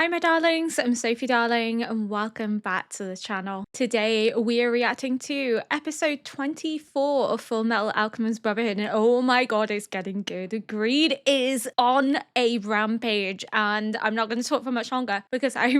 Hi my darlings, I'm Sophie darling and welcome back to the channel. Today we are reacting to episode 24 of Fullmetal Alchemist Brotherhood and oh my god, it's getting good. Greed is on a rampage and I'm not going to talk for much longer because I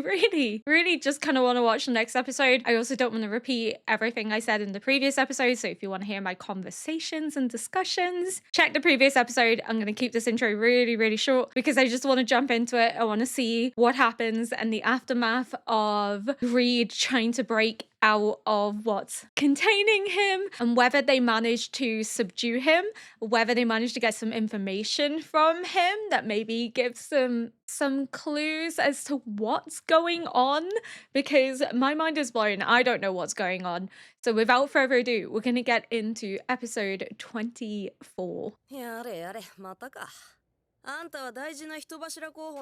really just kind of want to watch the next episode. I also don't want to repeat everything I said in the previous episode, so if you want to hear my conversations and discussions, check the previous episode. I'm going to keep this intro really short because I just want to jump into it. I want to see what happens and the aftermath of Greed trying to break out of what's containing him and whether they manage to subdue him, whether they manage to get some information from him that maybe gives them some clues as to what's going on, because my mind is blown. I don't know what's going on. So without further ado, we're going to get into episode 24.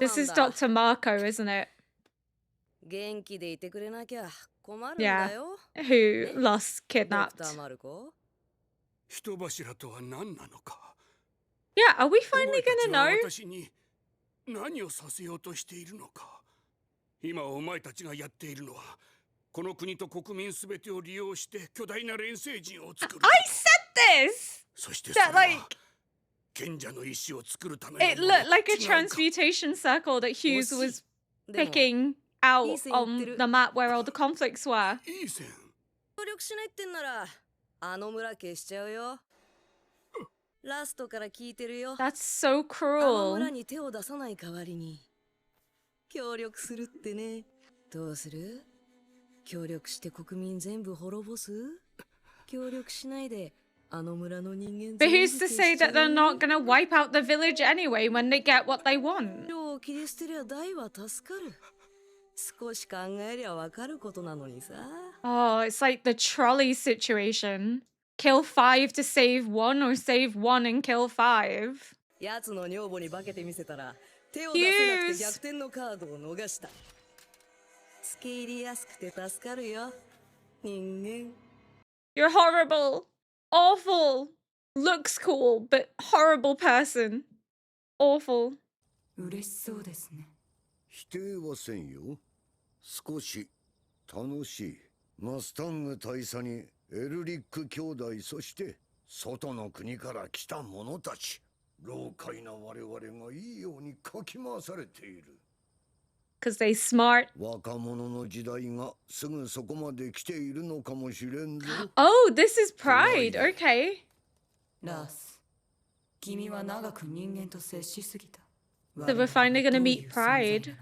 This is Dr. Marco, isn't it? Yeah, who lost kidnapped. Yeah, are we finally gonna know? 何をさせようとしているのか。今お前たちがやっているのはこの国と国民すべてを利用して巨大な連星人を作る。I said this! そしてそれは 賢者の石を作るための It looked like a transmutation circle that Hughes was picking out on the map where all the conflicts were. いい線。協力しないってんならあの村消しちゃうよ。ラストから聞いてるよ。 That's so あの cruel. 村に手を出さない代わりに協力するってね。どうする？協力して国民全部滅ぼす？協力しないであの村の人間 But who's to say that they're not gonna wipe out the village anyway when they get what they want? を切り捨てりゃ大は助かる。少し考えりゃわかることなのにさ。 Oh, it's like the trolley situation. Kill 5 to save 1 or save 1 and kill 5. やつの女房に化けてみせたら手を出せなくて逆転のカードを逃した。付け入りやすくて助かるよ。人間。 You're horrible. Awful. Looks cool, but horrible person. Awful. 嬉しそうですね。否定はせんよ。少し楽しい。マスタング大佐にエルリック兄弟、そして外の国から来た者たち。老快な我々がいいようにかき回されている。Because they smart. 若者の時代がすぐそこまで来ているのかもしれんぞ。Oh, this is Pride. Okay. ラース、君は長く人間と接しすぎた。 So we're finally gonna meet Pride.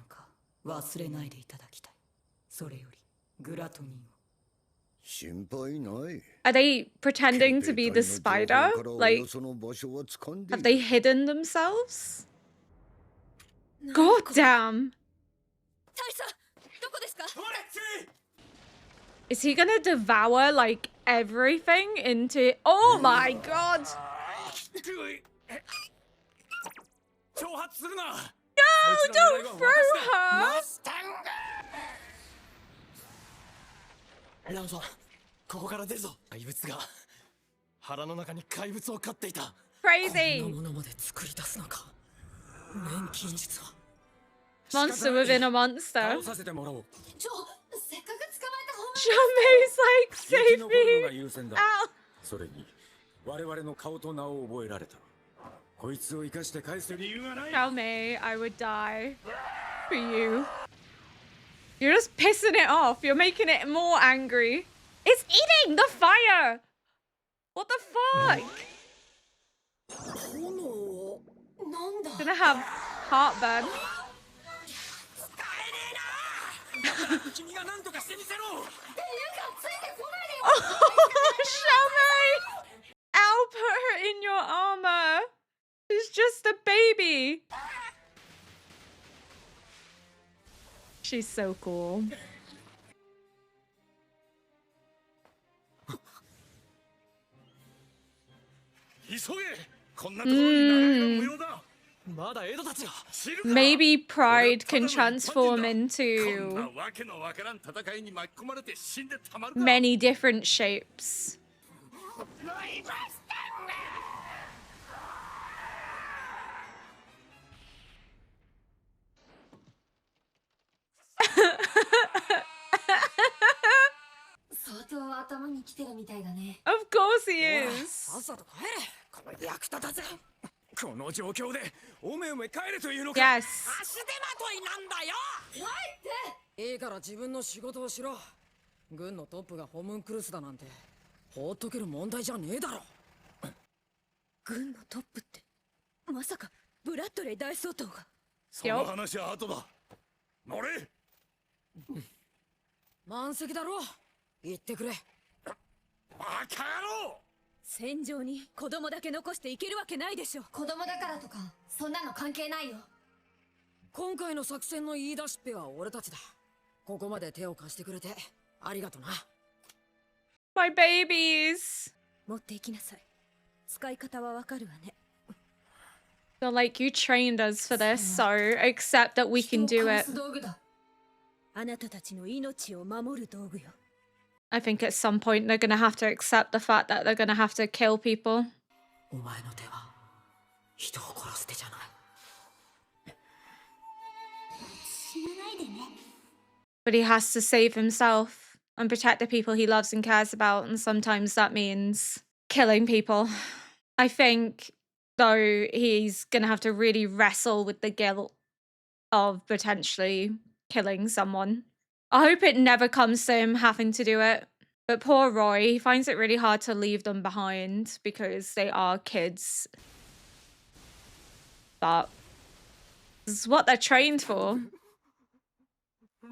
忘れないでいただきたい。それよりグラトニーを。 心配ない。 Are they pretending to be the spider? Like, have they hidden themselves? God damn. Is he gonna devour like everything into... Oh my god! No, don't throw her! ランソン、ここから出るぞ。怪物が腹の中に怪物を飼っていた。Crazy! こんなものまで作り出すのか。錬金術は。 Monster within a monster. 倒させてもらおう。せっかく捕まえた本 Xiaomei's like, 生き save 残るのが me! 優先だ。 Ow! それに我々の顔と名を覚えられた。こいつを生かして返す理由がない。 Xiaomei, I would die for you. You're just pissing it off. You're making it more angry. It's eating the fire! What the fuck? なんだ。 Gonna have heartburn. 君が何とかしてみせろ。 Oh, Xiaomei! Ow, put her in your armor. She's just a baby. She's so cool. 急げ。こんなところに並ぶの無用だ。まだエドたちが。 Maybe Pride can こん transform な into わけのわからん戦いに巻き込まれて死んでたまるか。 many different shapes. 頭に来てるみたいだね。 Of course he is. さっさと帰れ。この役立たず。この状況でおめおめ帰れというのか。 Yes. 足手まといなんだよ。帰っていいから自分の仕事をしろ。軍のトップがホムンクルスだなんて放っとける問題じゃねえだろ。軍のトップってまさかブラッドレー大総統が。その話は後だ。乗れ。満席だろ。言ってくれ。バカ野郎。戦場に子供だけ残していけるわけないでしょ。子供だからとかそんなの関係ないよ。今回の作戦の言い出しっぺは俺たちだ。ここまで手を貸してくれてありがとな。 My babies. 持っていきなさい。使い方はわかるわね。 So like you trained us for this, so accept that we can do it. 道具だ。あなたたちの命を守る道具よ。 I think at some point they're gonna have to accept the fact that they're gonna have to kill people. お前の手は人を殺す手じゃない。死なないでね。 But he has to save himself and protect the people he loves and cares about, and sometimes that means killing people. I think, though, he's gonna have to really wrestle with the guilt of potentially killing someone. I hope it never comes to him having to do it. But poor Roy, he finds it really hard to leave them behind because they are kids. But this is what they're trained for.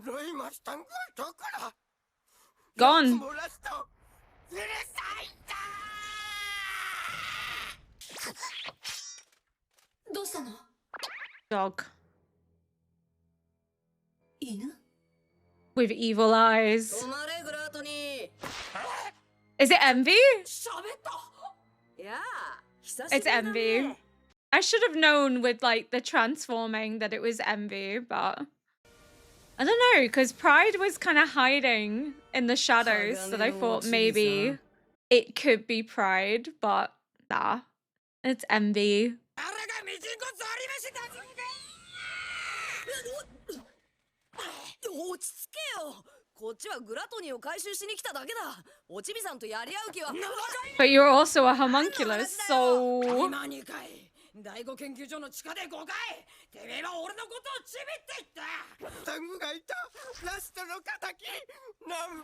ロイマスタンがどこだ。 Gone. もうラストうるさいんだ。どうしたの？ Dog. 犬？ With evil eyes. 止まれグラートニー。 Is it envy? 喋った。いや、久しぶ It's りだね。 envy. I should have known with like the transforming that it was envy, but I don't know, because Pride was kind of hiding in the shadows, so I thought maybe it could be Pride, but nah, it's envy. あれがミジンコゾリ飯だぞ。落ち着けよ。こっちはグラトニーを回収しに来ただけだ。おちびさんとやり合う気は。 But you're also a homunculus, so 今2回。第5研究所の地下で5回。てめえは俺のことをちびって言った。タングがいた。ラストの敵。なん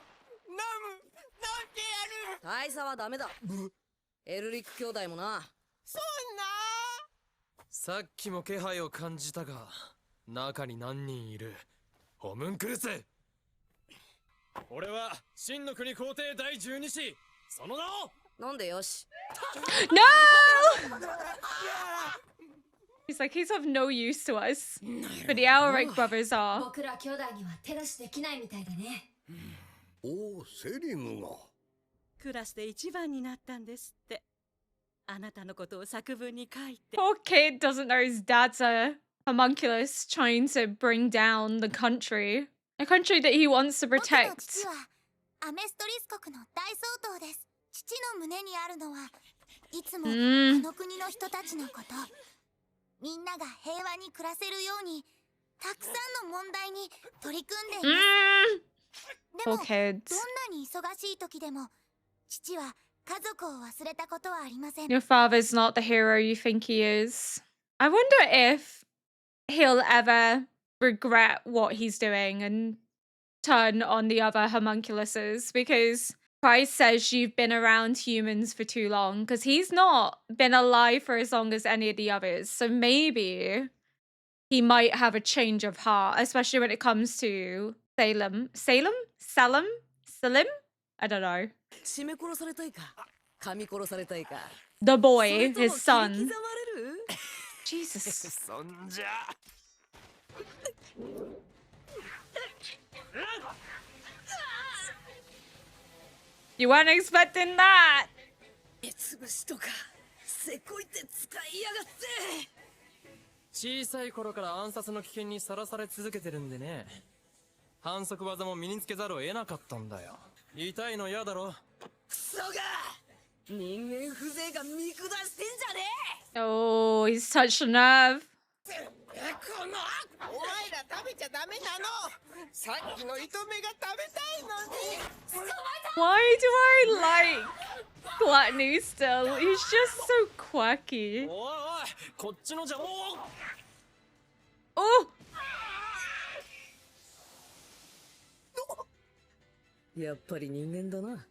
てやる。大佐はダメだ。エルリック兄弟もな。そんな。さっきも気配を感じたが、中に何人いる。ホムンクルス。俺は真の国皇帝第12子、その名を。なんでよし。 no! He's like, he's of no use to us. But the Alric brothers are. 僕ら兄弟には手出しできないみたいでね。おお、セリムが。クラスで一番になったんですって。あなたのことを作文に書いて。 Poor kid doesn't know his dad's a homunculus trying to bring down the country. A country that he wants to 僕の protect. 父はアメストリス国の大総統です。父の胸にあるのはいつもこの国の人たちのこと。みんなが平和に暮らせるようにたくさんの問題に取り組んでいます。でも Poor kids. どんなに忙しい時でも父は家族を忘れたことはありません。 Your father's not the hero you think he is. I wonder if he'll ever regret what he's doing and turn on the other homunculuses, because Price says you've been around humans for too long, because he's not been alive for as long as any of the others. So maybe he might have a change of heart, especially when it comes to Salim? I don't know. 締め殺されたいか噛み殺されたいか The それ boy, とも his 切り son. 刻まれる Jesus. そんじゃ。 You weren't expecting that. 目つぶしとかせこいって使いやがって。小さい頃から暗殺の危険にさらされ続けてるんでね。反則技も身につけざるを得なかったんだよ。痛いの嫌だろ。クソが人間風情が見下してんじゃね Oh, he's touched a nerve. このお前ら食べちゃダメなの。Why do I like Gluttony still? He's just so quirky. Oh! やっぱり人間だな。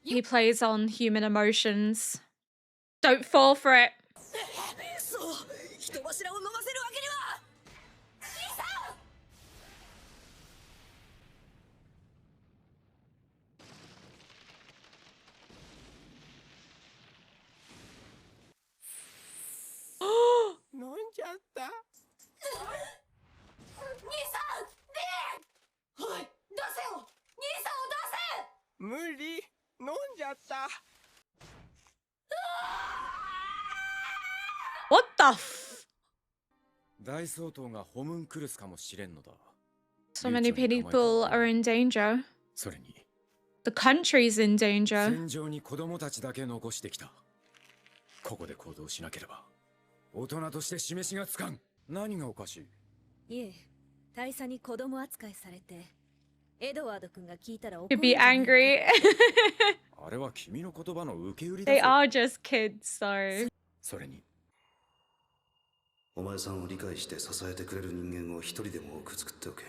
He plays on human emotions. Don't fall for it. そう、人柱を飲ませるわけには。兄さん。 飲んじゃった。兄さん、ビン。はい、出せよ。兄さんを出せ。無理、飲んじゃった。What the f? 大総統がホムンクルスかもしれんのだ。 So many people are in danger. それに The country's in danger. 戦場に子供たちだけ残してきた。ここで行動しなければ大人として示しがつかん。何がおかしい？いえ、大佐に子供扱いされて、エドワード君が聞いたら怒 Could be angry. あれは君の言葉の受け売りだ They ぞ。 are just kids, so. それにお前さんを理解して支えてくれる人間を一人でも多く作っておけ。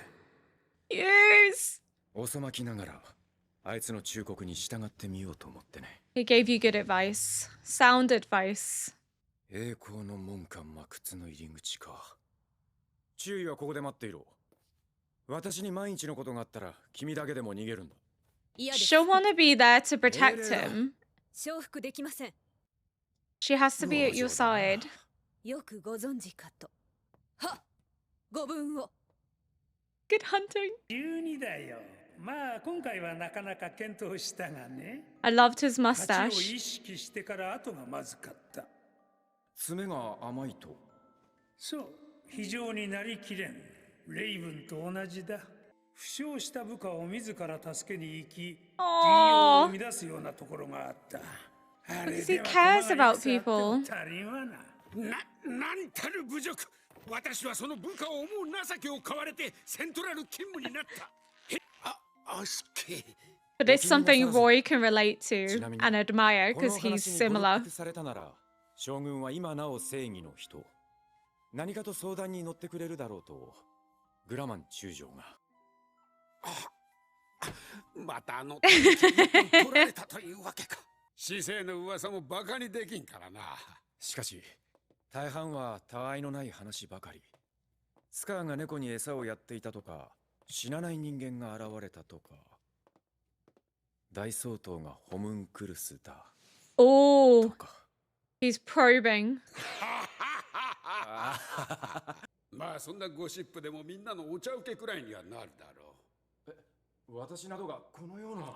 Yes! 遅まきながらあいつの忠告に従ってみようと思ってね。 He gave you good advice. Sound advice. 栄光の門か魔窟の入り口か。注意はここで待っていろ。私に万一のことがあったら君だけでも逃げるんだ。 She'll want to be there to protect him. 承服できません。 She has to be at your side. よくご存知かと。はっ、ご分を。 Good hunting. 12だよ。まあ今回はなかなか検討したがね。 I loved his 勝ちを mustache. 意識してから後がまずかった。爪が甘いと。そう、非常になりきれん。レイブンと同じだ。負傷した部下を自ら助けに行き、陣容を生み出すようなところがあった。あれ Because で he は cares 駒が about いくつあっても people. 足りんわな。なんたる侮辱。私はその部下を思う情けを買われてセントラル勤務になった。すっげ。 But it's something Roy can relate to and admire because he's similar. されたなら将軍は今なお正義の人。何かと相談に乗ってくれるだろうとグラマン中将が。また取られたというわけか。市政の噂もバカにできんからな。しかし大半はたわいのない話ばかり。スカーが猫に餌をやっていたとか、死なない人間が現れたとか。大総統がホムンクルスだ。Oh, he's probing. まあそんなゴシップでもみんなのお茶受けくらいにはなるだろう。私などがこのような。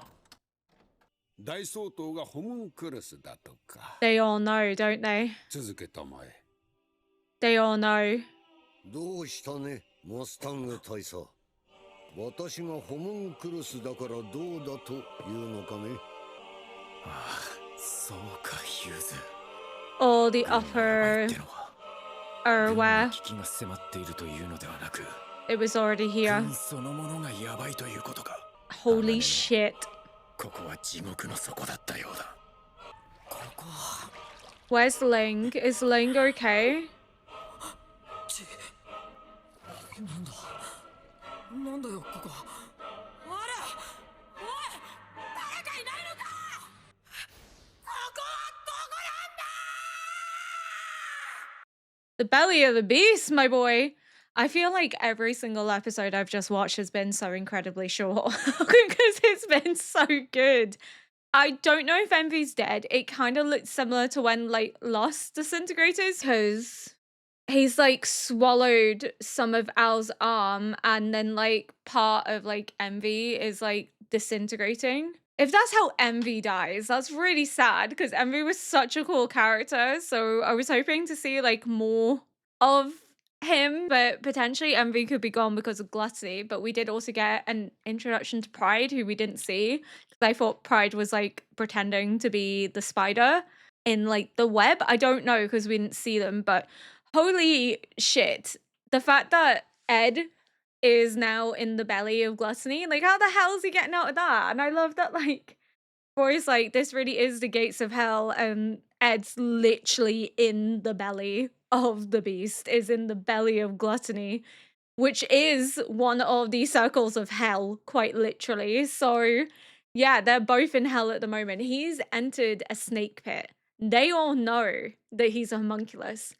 大総統がホムンクルスだとか。 They all know, don't they? 続けたまえ。 They all know. どうしたね、マスタング大佐。私がホムンクルスだからどうだというのかね。ああ、そうか、ヒューズ。 All the upper are aware. 危機が迫っているというのではなく、 It was already here. 軍そのものがやばいということか。 Holy shit. ここは地獄の底だったようだ。 Where's Ling? Is Ling okay? なんだ。なんだよ、ここ。あれ、おい、誰かいないのか。ここはどこなんだ。 The belly of the beast, my boy. I feel like every single episode I've just watched has been so incredibly short because it's been so good. I don't know if Envy's dead. It kind of looks similar to when like Lost disintegrators because he's like swallowed some of Al's arm and then like part of like Envy is like disintegrating. If that's how Envy dies, that's really sad because Envy was such a cool character. So I was hoping to see like more of him, but potentially Envy could be gone because of Gluttony. But we did also get an introduction to Pride, who we didn't see because I thought Pride was like pretending to be the spider in like the web. I don't know because we didn't see them, but holy shit, the fact that Ed is now in the belly of Gluttony. Like, how the hell is he getting out of that? And I love that, like, Roy's like, this really is the gates of hell, and Ed's literally in the belly of the beast, is in the belly of Gluttony, which is one of the circles of hell, quite literally. So, yeah, they're both in hell at the moment. He's entered a snake pit. They all know that he's a homunculus.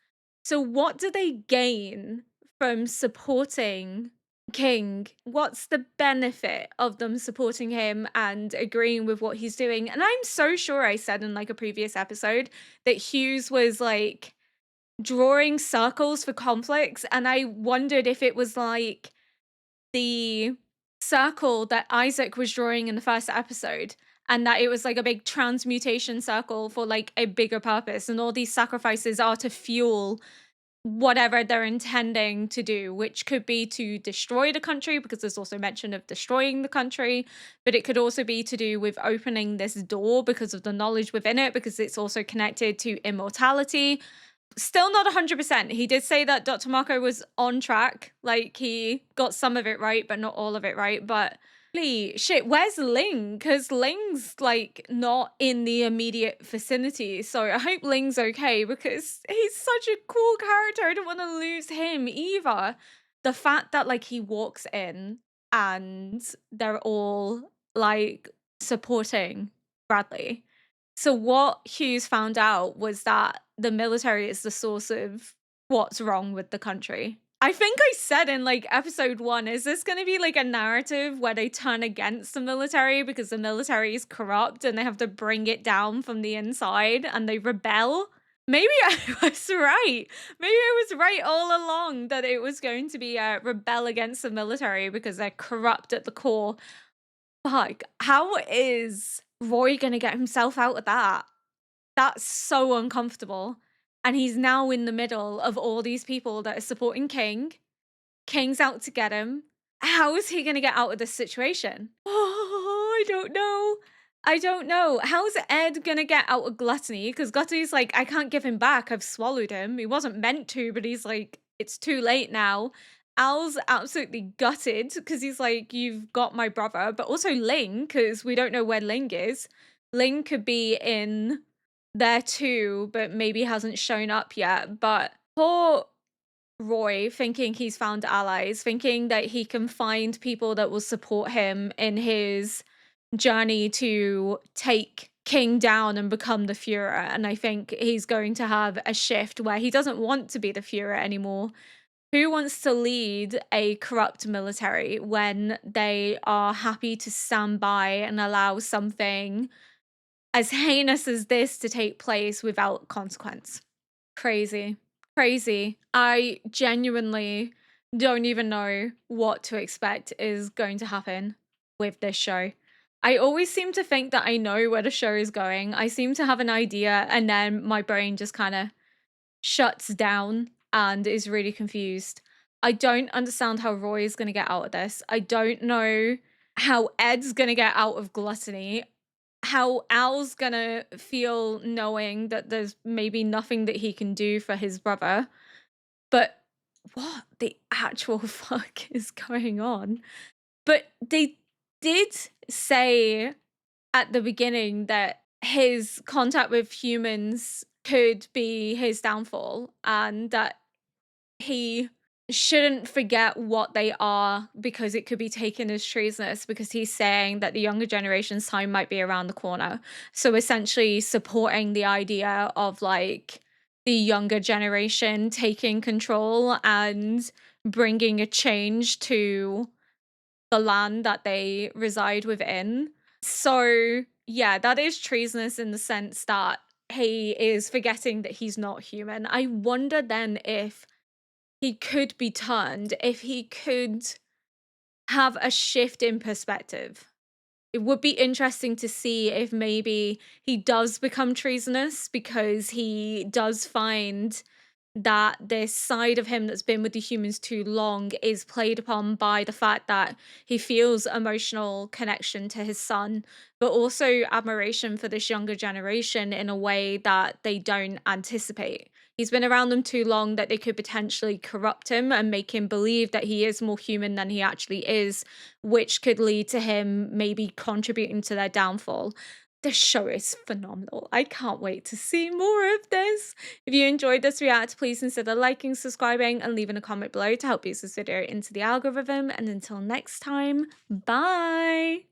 So, what do they gain from supporting King? What's the benefit of them supporting him and agreeing with what he's doing? And I'm so sure I said in like a previous episode that Hughes was like drawing circles for conflicts, and I wondered if it was like the circle that Isaac was drawing in the first episode, and that it was like a big transmutation circle for like a bigger purpose, and all these sacrifices are to fuel whatever they're intending to do, which could be to destroy the country, because there's also mention of destroying the country, but it could also be to do with opening this door because of the knowledge within it, because it's also connected to immortality. Still not 100%. He did say that Dr. Marco was on track. Like, he got some of it right, but not all of it right. But holy shit, where's Ling? Because Ling's, like, not in the immediate vicinity. So I hope Ling's okay, because he's such a cool character. I don't want to lose him either. The fact that, like, he walks in and they're all, like, supporting Bradley. So what Hughes found out was that the military is the source of what's wrong with the country. I think I said in like episode 1, is this going to be like a narrative where they turn against the military because the military is corrupt and they have to bring it down from the inside and they rebel? Maybe I was right. Maybe I was right all along that it was going to be a rebel against the military because they're corrupt at the core. Fuck, how is Roy gonna get himself out of that? That's so uncomfortable. And he's now in the middle of all these people that are supporting King. King's out to get him. How is he gonna get out of this situation? Oh, I don't know. I don't know. How's Ed gonna get out of Gluttony? Because Gluttony's like, I can't give him back. I've swallowed him. He wasn't meant to, but he's like, it's too late now. Al's absolutely gutted because he's like, you've got my brother. But also Ling, because we don't know where Ling is. Ling could be in there too, but maybe hasn't shown up yet. But poor Roy, thinking he's found allies, thinking that he can find people that will support him in his journey to take King down and become the Führer. And I think he's going to have a shift where he doesn't want to be the Führer anymore. Who wants to lead a corrupt military when they are happy to stand by and allow something as heinous as this to take place without consequence? Crazy. Crazy. I genuinely don't even know what to expect is going to happen with this show. I always seem to think that I know where the show is going. I seem to have an idea and then my brain just kind of shuts down and is really confused. I don't understand how Roy is going to get out of this. I don't know how Ed's going to get out of Gluttony. How Al's going to feel knowing that there's maybe nothing that he can do for his brother. But what the actual fuck is going on? But they did say at the beginning that his contact with humans could be his downfall and that he shouldn't forget what they are because it could be taken as treasonous, because he's saying that the younger generation's time might be around the corner. So essentially supporting the idea of like the younger generation taking control and bringing a change to the land that they reside within. So yeah, that is treasonous in the sense that he is forgetting that he's not human. I wonder then if he could be turned, if he could have a shift in perspective. It would be interesting to see if maybe he does become treasonous because he does find that this side of him that's been with the humans too long is played upon by the fact that he feels emotional connection to his son, but also admiration for this younger generation in a way that they don't anticipate. He's been around them too long that they could potentially corrupt him and make him believe that he is more human than he actually is, which could lead to him maybe contributing to their downfall. This show is phenomenal. I can't wait to see more of this. If you enjoyed this react, please consider liking, subscribing, and leaving a comment below to help boost this video into the algorithm. And until next time, bye!